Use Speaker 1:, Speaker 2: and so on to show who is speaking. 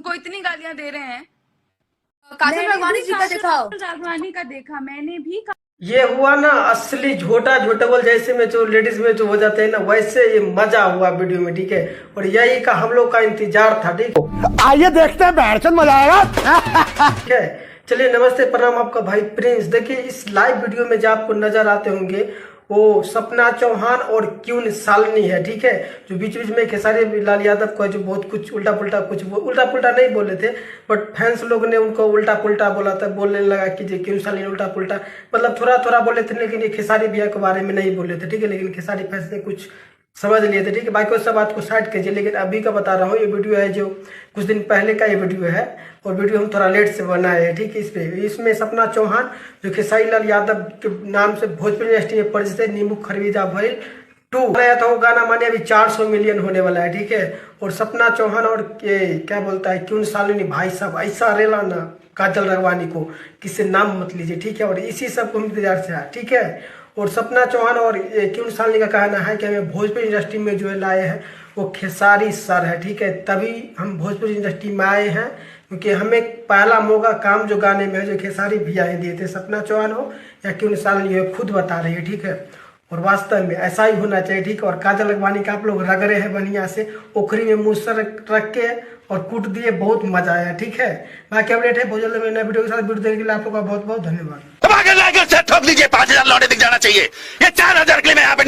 Speaker 1: उनको इतनी गालियां दे रहे हैं।
Speaker 2: काजल राघवानी जी का दिखाओ।
Speaker 1: राघवानी का देखा मैंने भी।
Speaker 3: ये हुआ ना असली झोटा झोटेबल, जैसे में जो लेडीज में जो हो जाते हैं ना, वैसे ये मजा हुआ वीडियो में, ठीक है। और यही का हम लोग का इंतजार था, ठीक है।
Speaker 4: आइए देखते हैं, बैठचंद मजा आएगा।
Speaker 3: ठीक है, चलिए नमस्ते प्रणाम, आपका भाई प्रिंस। देखिए इस लाइव वीडियो में जो आपको नजर आते होंगे वो सपना चौहान और क्यून सालनी है, ठीक है। जो बीच बीच में खेसारी लाल यादव को जो बहुत कुछ उल्टा पुल्टा उल्टा पुल्टा नहीं बोले थे, बट फैंस लोग ने उनको उल्टा पुल्टा बोला था, बोलने लगा कि जो क्यून सालनी उल्टा पुल्टा मतलब थोड़ा थोड़ा बोले थे, लेकिन ये खेसारी भैया के बारे में नहीं बोले थे, ठीक है। लेकिन खेसारी फैंस ने कुछ समझ लिए थे, ठीक है। बाकी सब बात को साइड कीजिए, लेकिन अभी का बता रहा हूँ, ये वीडियो है जो कुछ दिन पहले का ये वीडियो है, और वीडियो हम थोड़ा लेट से बनाए हैं, ठीक है। इसमें सपना चौहान जो खेसारी लाल यादव के नाम से भोजपुरी इंडस्ट्री में परिचित है, नींबू खरबूजा भइल 2 बनाया था वो गाना, माने अभी 400 मिलियन होने वाला है, ठीक है। और सपना चौहान और क्या बोलता है क्यून सालनी, भाई साहब ऐसा रेला ना काजल राघवानी को, किससे नाम मत लीजिए, ठीक है। और इसी सब को इंतजार से है, ठीक है। और सपना चौहान और क्यून सालनी का कहना है कि हमें भोजपुरी इंडस्ट्री में जो लाए हैं वो खेसारी सर है, ठीक है। तभी हम भोजपुरी इंडस्ट्री में आए हैं, क्योंकि हमें पहला मौका काम जो गाने में है जो खेसारी भैया ही दिए थे, सपना चौहान हो या क्यून सालनी हो, खुद बता रही है, ठीक है। और वास्तव में ऐसा ही होना चाहिए, ठीक है। और काजल राघवानी का आप लोग रगड़े हैं बढ़िया से, ओखरी में मुँह सर रख के और कूट दिए, बहुत मजा आया, ठीक है। बाकी अपडेट है बहुत जल्द में नए वीडियो के साथ। वीडियो देखने के लिए आप लोग का बहुत बहुत धन्यवाद।
Speaker 4: ठोक लीजिए, 5000 लौटे दिख जाना चाहिए। ये 4000 के लिए मैं यहाँ पे